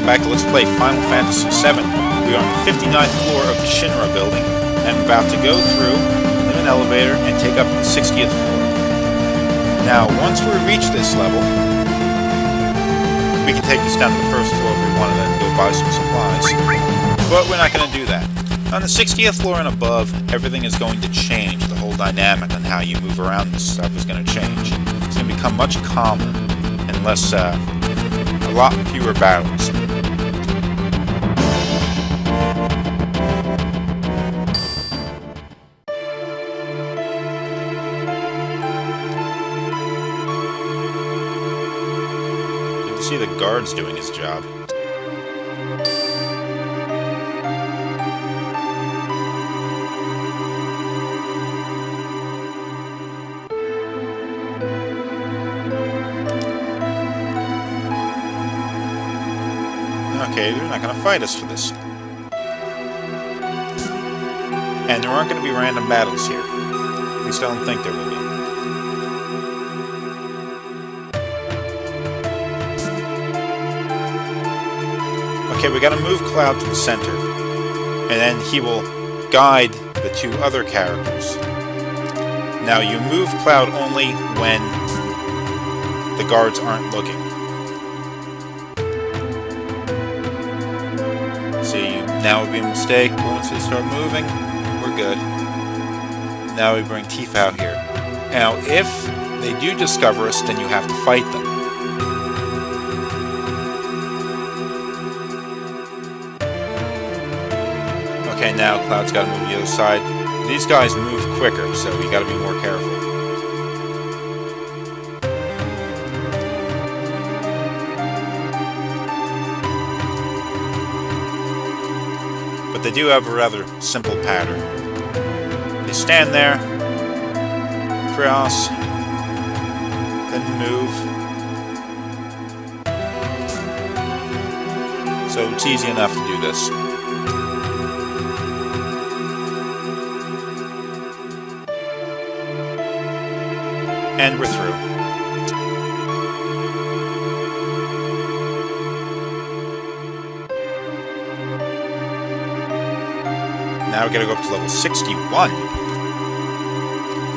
welcome back to Let's Play Final Fantasy VII. We are on the 59th floor of the Shinra building, and I'm about to go through in an elevator and take up the 60th floor. Now, once we reach this level, we can take this down to the first floor if we wanted to go buy some supplies. But we're not going to do that. On the 60th floor and above, everything is going to change. The whole dynamic on how you move around and stuff is going to change. It's going to become much calmer and less, a lot fewer battles. Good to see the guards doing his job. Okay, they're not going to fight us for this. And there aren't going to be random battles here. At least I don't think there will be. Okay, we got to move Cloud to the center. And then he will guide the two other characters. Now, you move Cloud only when the guards aren't looking. See, now would be a mistake. Once they start moving, we're good. Now we bring Tifa out here. Now, if they do discover us, then you have to fight them. Okay, now Cloud's got to move to the other side. These guys move quicker, so you got to be more careful. But they do have a rather simple pattern. They stand there, cross, then move. So it's easy enough to do this. And we're through. Now we gotta go up to level 61.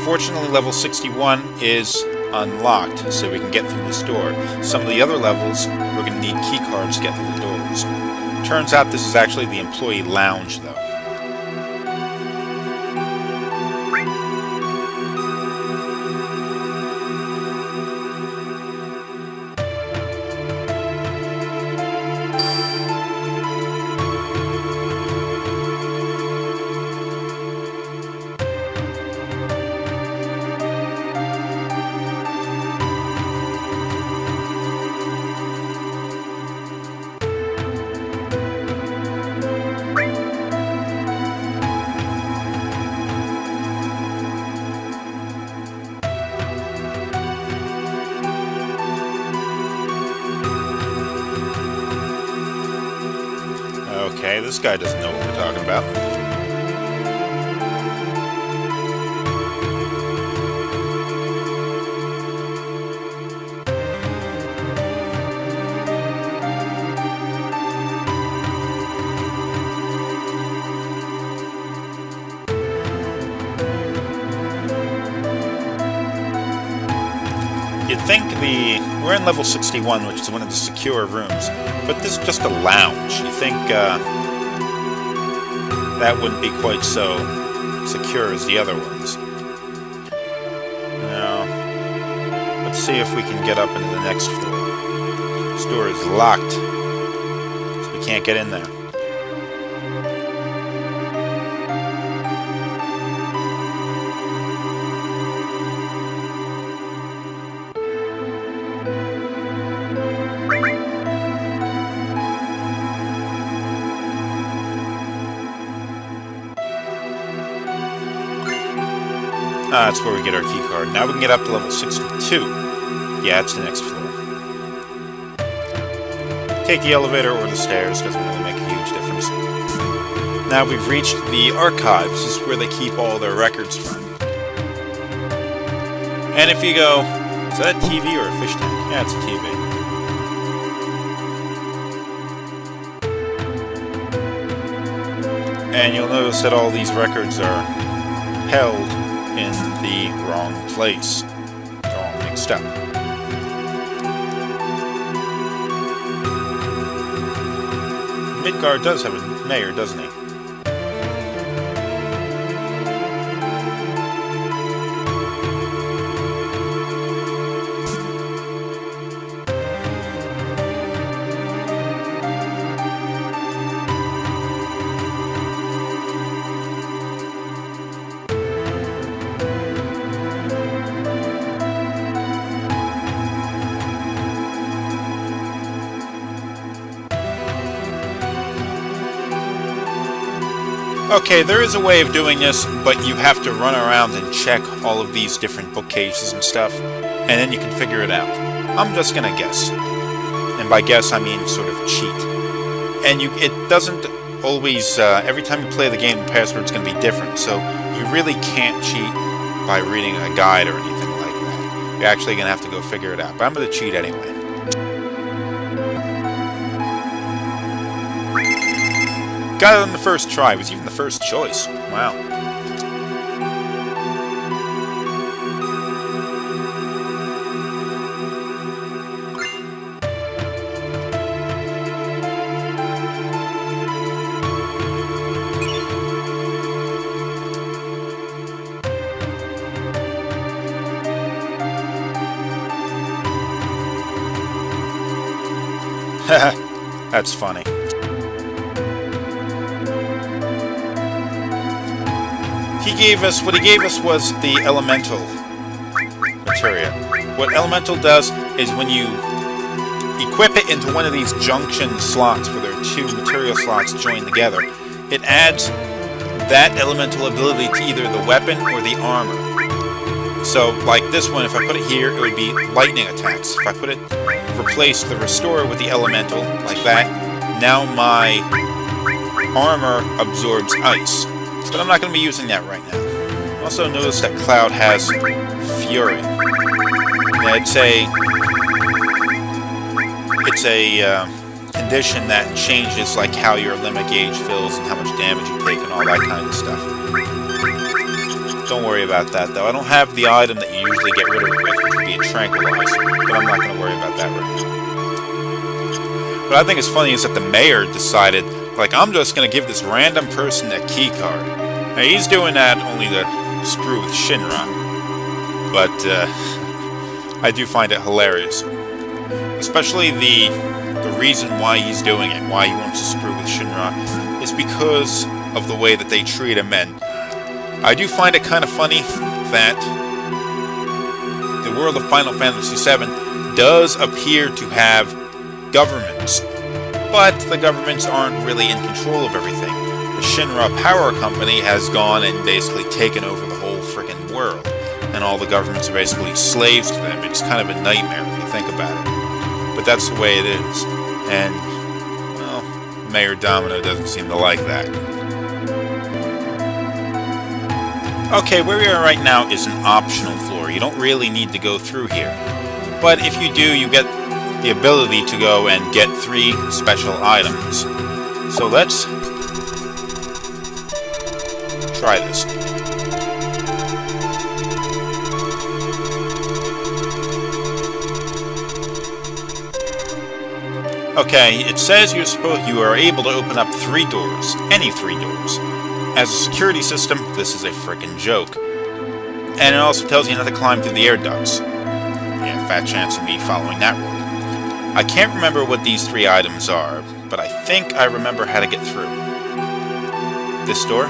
Fortunately, level 61 is unlocked, so we can get through this door. Some of the other levels, we're gonna need key cards to get through the doors. Turns out this is actually the employee lounge, though. Okay, this guy doesn't know what we're talking about. You'd think we're in level 61, which is one of the secure rooms, but this is just a lounge. You think that wouldn't be quite so secure as the other ones. Now, let's see if we can get up into the next floor. This door is locked, so we can't get in there. That's where we get our key card. Now we can get up to level 62. Yeah, it's the next floor. Take the elevator or the stairs, doesn't really make a huge difference. Now we've reached the archives. This is where they keep all their records from. And if you go, is that a TV or a fish tank? Yeah, it's a TV. And you'll notice that all these records are held in the wrong place. They're all mixed up. Midgard does have a mayor, doesn't he? Okay, there is a way of doing this, but you have to run around and check all of these different bookcases and stuff, and then you can figure it out. I'm just gonna guess. And by guess, I mean sort of cheat. And it doesn't always, every time you play the game, the password's gonna be different, so you really can't cheat by reading a guide or anything like that. You're actually gonna have to go figure it out, but I'm gonna cheat anyway. Got it on the first try. It was even the first choice. Wow. That's funny. What he gave us was the elemental materia. What elemental does is when you equip it into one of these junction slots where there are two material slots joined together, it adds that elemental ability to either the weapon or the armor. So, like this one, if I put it here, it would be lightning attacks. If I replace the restore with the elemental, like that, now my armor absorbs ice. But I'm not going to be using that right now. Also notice that Cloud has Fury. Now it's a condition that changes like how your limit gauge fills and how much damage you take and all that kind of stuff. Don't worry about that though. I don't have the item that you usually get rid of it with, which would be a tranquilizer, but I'm not going to worry about that right now. What I think is funny is that the mayor decided, like, I'm just going to give this random person a key card. Now, he's doing that only to screw with Shinra, but I do find it hilarious. Especially the reason why he's doing it, why he wants to screw with Shinra, is because of the way that they treat him. And I do find it kind of funny that the world of Final Fantasy VII does appear to have governments, but the governments aren't really in control of everything. The Shinra Power Company has gone and basically taken over the whole frickin' world, and all the governments are basically slaves to them. It's kind of a nightmare if you think about it. But that's the way it is. And, well, Mayor Domino doesn't seem to like that. Okay, where we are right now is an optional floor. You don't really need to go through here. But if you do, you get the ability to go and get 3 special items. So let's try this. Okay, it says you are able to open up 3 doors. Any 3 doors. As a security system, this is a frickin' joke. And it also tells you not to climb through the air ducts. Yeah, fat chance of me following that rule. I can't remember what these 3 items are, but I think I remember how to get through. This door.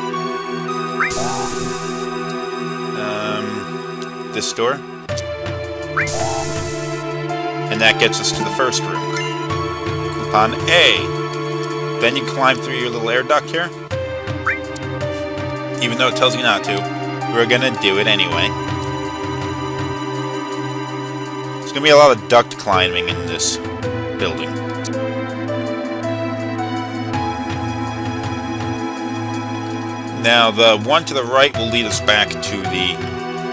This door. And that gets us to the first room. Coupon A. Then you climb through your little air duct here. Even though it tells you not to, we're gonna do it anyway. There's gonna be a lot of duct climbing in this building. Now, the one to the right will lead us back to the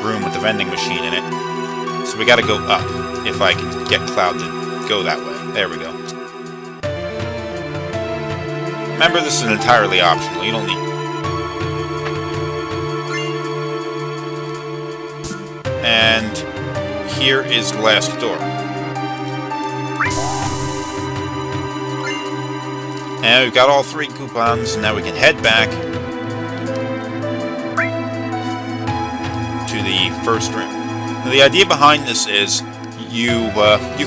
room with the vending machine in it. So we gotta go up, if I can get Cloud to go that way. There we go. Remember, this is entirely optional. You don't need And here is the last door. And we've got all 3 coupons, and now we can head back to the first room. Now, the idea behind this is you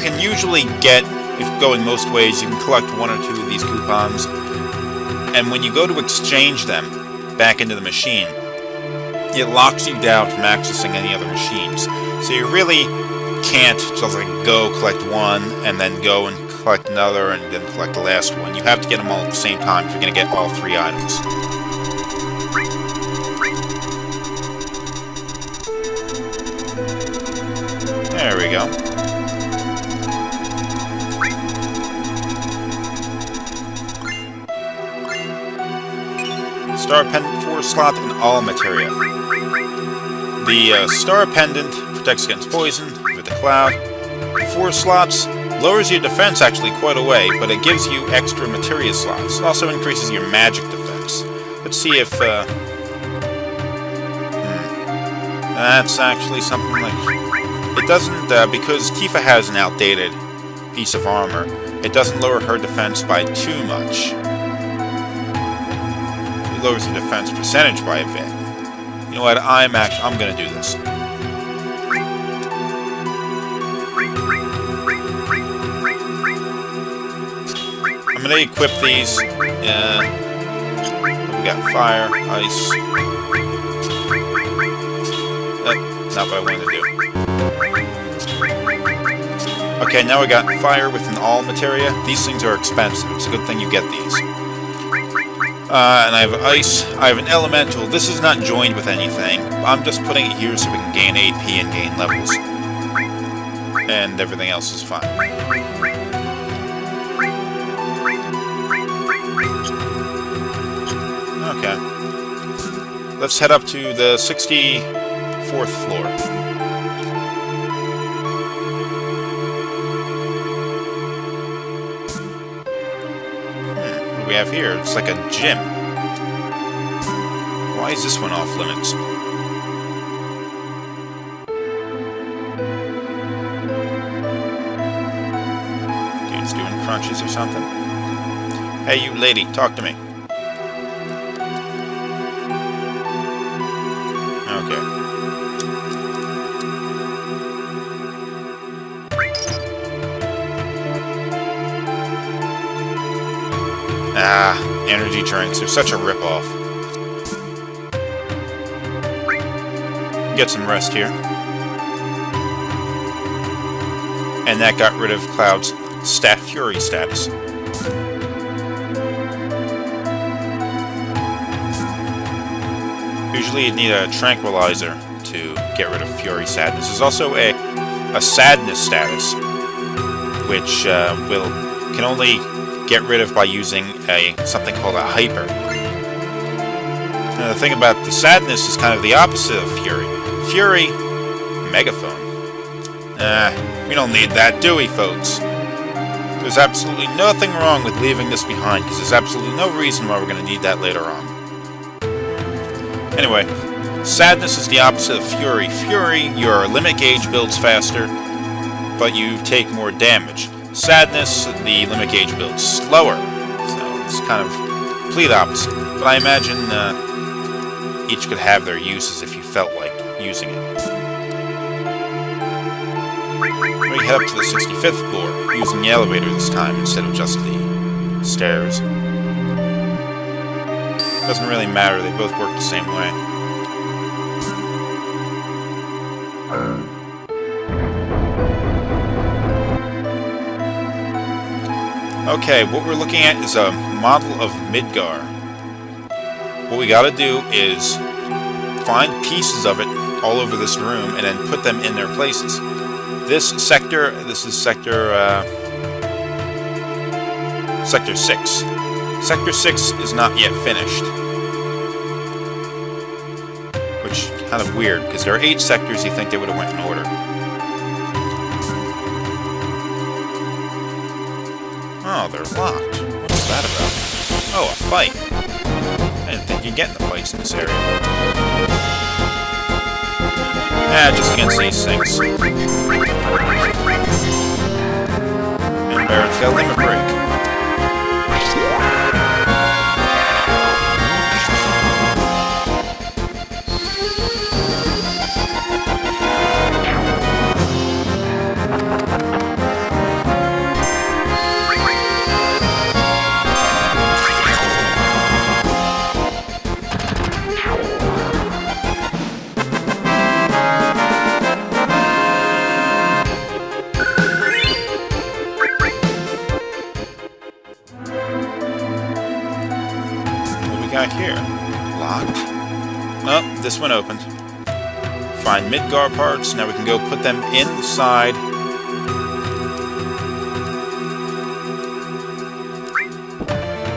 can usually get, if going most ways, you can collect 1 or 2 of these coupons, and when you go to exchange them back into the machine, it locks you down from accessing any other machines. So you really can't just like go collect 1 and then go and collect another and then collect the last one. You have to get them all at the same time if you're going to get all 3 items. There we go. Star Pendant 4 slot in all materia. The Star Pendant protects against poison with the cloud. 4 slots lowers your defense actually quite a way, but it gives you extra materia slots. It also increases your magic defense. Let's see if that's actually something like... It doesn't, because Tifa has an outdated piece of armor, it doesn't lower her defense by too much. It lowers the defense percentage by a bit. You know what, I'm gonna do this. I'm gonna equip these. We got fire, ice. Not what I wanted to do. Okay, now we got fire within all materia. These things are expensive. It's a good thing you get these. And I have ice. I have an elemental. This is not joined with anything. I'm just putting it here so we can gain AP and gain levels. And everything else is fine. Okay. Let's head up to the 64th floor. What do we have here? It's like a gym. Why is this one off limits? Dude's doing crunches or something. Hey, you lady, talk to me. Okay. Ah, energy drinks. They're such a ripoff. Get some rest here. And that got rid of Cloud's Fury status. Usually you'd need a tranquilizer to get rid of Fury sadness. There's also a sadness status, which can only get rid of by using something called a hyper. Now the thing about the sadness is kind of the opposite of Fury. Fury, megaphone. We don't need that, do we, folks? There's absolutely nothing wrong with leaving this behind, because there's absolutely no reason why we're going to need that later on. Anyway, sadness is the opposite of Fury. Fury, your limit gauge builds faster, but you take more damage. Sadness, the limit gauge builds slower. So it's kind of complete opposite. But I imagine each could have their uses if you felt like using it. We head up to the 65th floor, using the elevator this time instead of just the stairs. Doesn't really matter, they both work the same way. Okay, what we're looking at is a model of Midgar. What we gotta do is find pieces of it all over this room and then put them in their places. This is Sector 6. Sector 6 is not yet finished. Which, kind of weird, because there are 8 sectors you think they would have went in order. Oh, they're locked. What's that about? Oh, a fight. I didn't think you'd get in the fights in this area. Just against these things. And Baron's got a limit break. Here. Locked. Oh, this one opened. Find Midgar parts. Now we can go put them inside.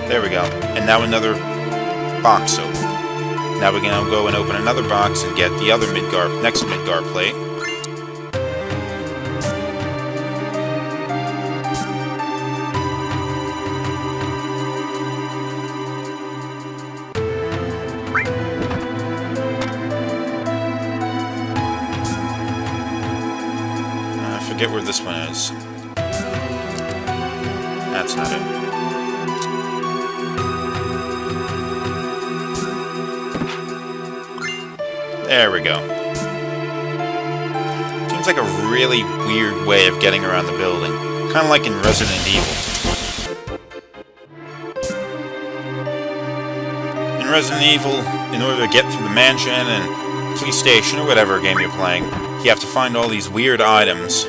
There we go. And now another box open. Now we can go and open another box and get the other next Midgar plate. Forget where this one is. That's not it. There we go. Seems like a really weird way of getting around the building. Kind of like in Resident Evil. In Resident Evil, in order to get through the mansion and police station or whatever game you're playing, you have to find all these weird items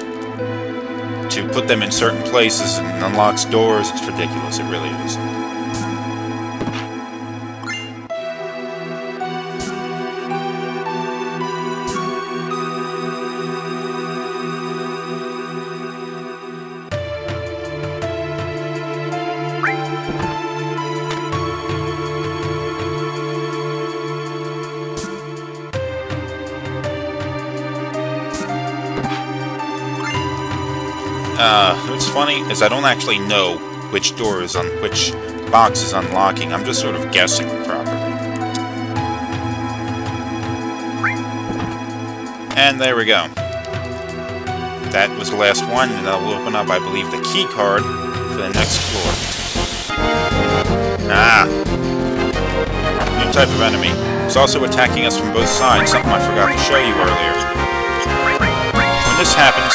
to put them in certain places and unlocks doors. It's ridiculous, it really is. What's funny is I don't actually know which door is on which box is unlocking. I'm just sort of guessing properly. And there we go. That was the last one, and that will open up, I believe, the key card for the next floor. New type of enemy. It's also attacking us from both sides, something I forgot to show you earlier. When this happens,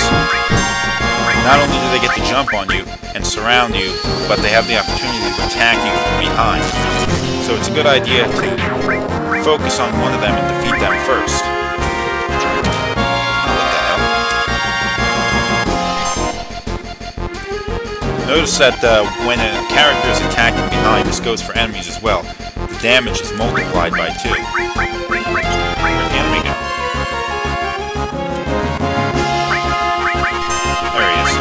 not only do they get to jump on you and surround you, but they have the opportunity to attack you from behind. So it's a good idea to focus on one of them and defeat them first. Notice that when a character is attacked from behind, this goes for enemies as well. The damage is multiplied by 2. Where'd the enemy go? There he is.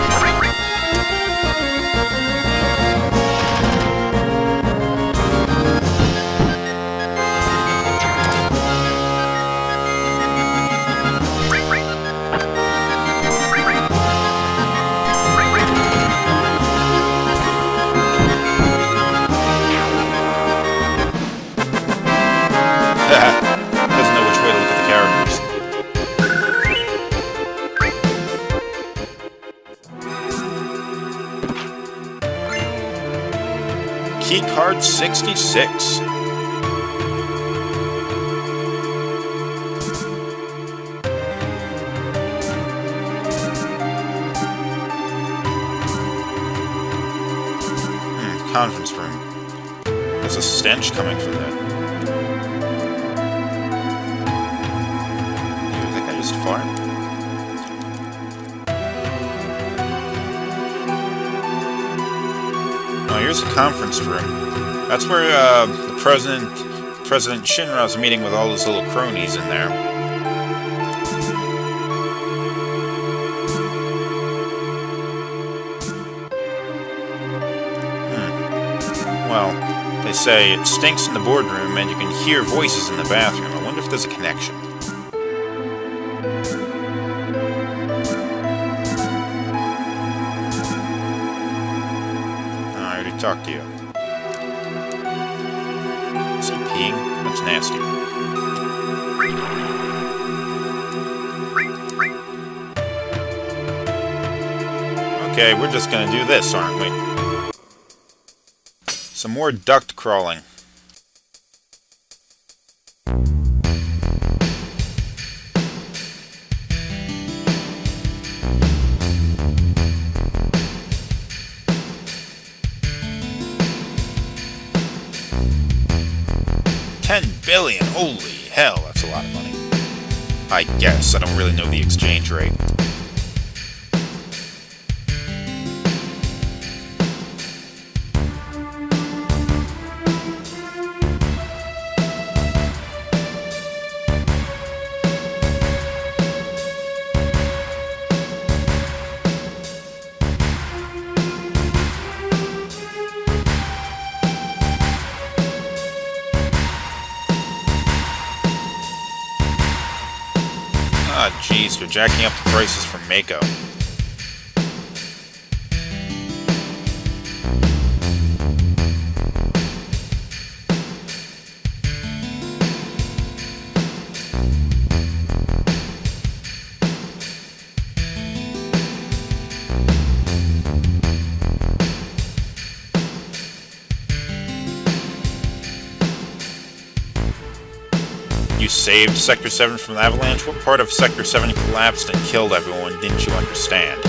Doesn't know which way to look at the characters. Key card 66. Conference room. There's a stench coming from there. Far. Oh, here's a conference room. That's where the President Shinra is meeting with all his little cronies in there. Well, they say it stinks in the boardroom and you can hear voices in the bathroom. I wonder if there's a connection. Talk to you. Is he peeing? That's nasty. Okay, we're just gonna do this, aren't we? Some more duct crawling. $10 billion! Holy hell, that's a lot of money. I guess. I don't really know the exchange rate. Ah, jeez, they're jacking up the prices for Mako. You saved Sector 7 from the avalanche? What part of Sector 7 collapsed and killed everyone didn't you understand?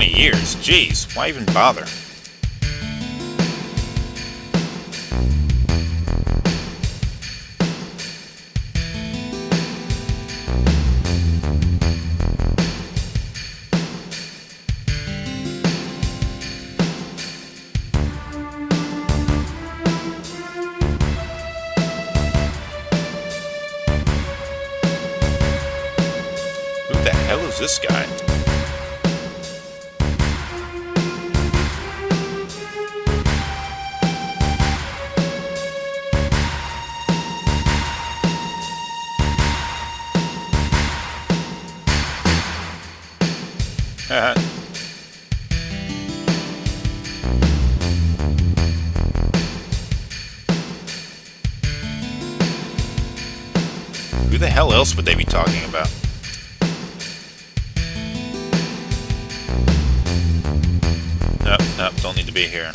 Years. Jeez, why even bother? Who the hell is this guy? Who the hell else would they be talking about? Nope, don't need to be here.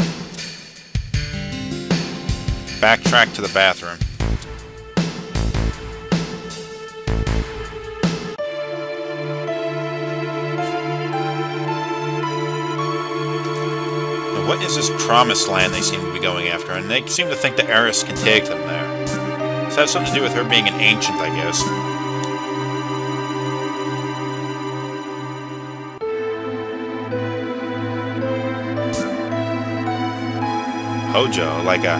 Backtrack to the bathroom. What is this promised land they seem to be going after? And they seem to think the heiress can take them there. This has something to do with her being an ancient, I guess. Hojo, like a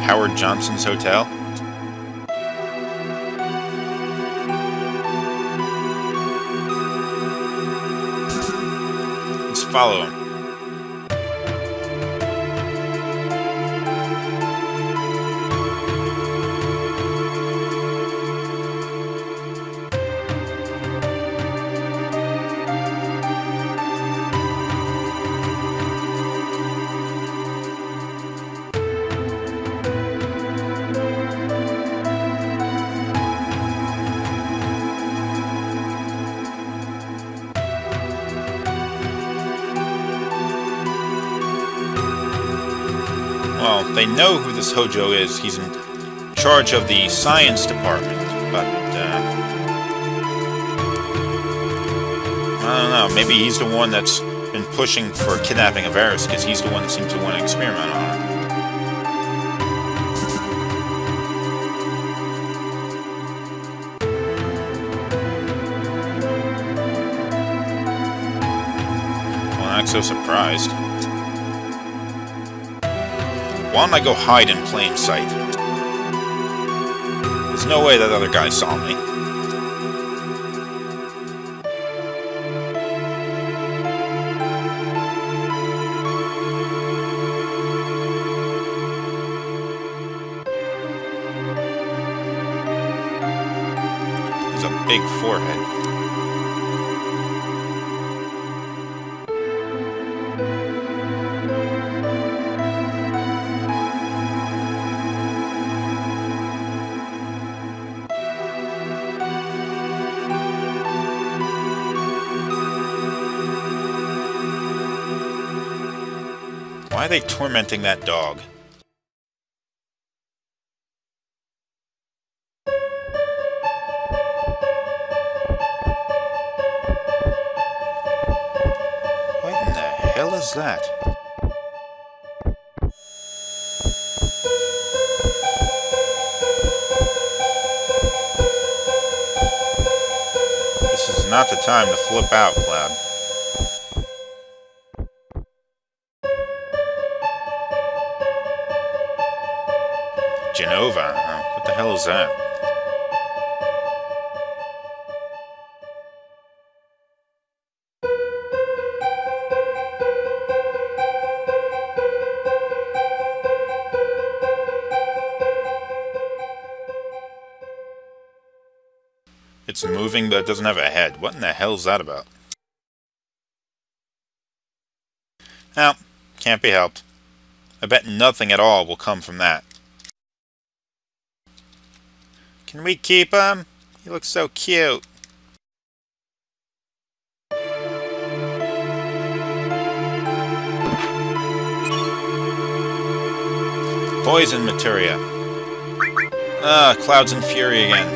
Howard Johnson's hotel? Let's follow him. Well, they know who this Hojo is. He's in charge of the science department, but, I don't know, maybe he's the one that's been pushing for kidnapping of Eris, because he's the one that seems to want to experiment on her. Well, I'm not so surprised. Why don't I go hide in plain sight? There's no way that other guy saw me. big forehead. Why are they tormenting that dog? What in the hell is that? This is not the time to flip out, Cloud. Genova? What the hell is that? It's moving, but it doesn't have a head. What in the hell is that about? Well, can't be helped. I bet nothing at all will come from that. Can we keep him? He looks so cute. Poison materia. Clouds and Fury again.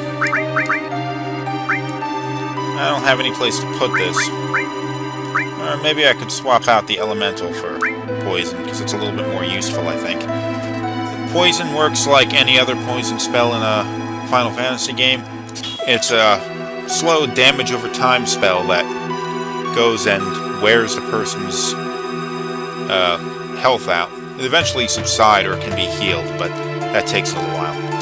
I don't have any place to put this. Or maybe I could swap out the elemental for poison, because it's a little bit more useful, I think. Poison works like any other poison spell in a Final Fantasy game. It's a slow damage over time spell that goes and wears the person's health out. It eventually subsides or can be healed, but that takes a little while.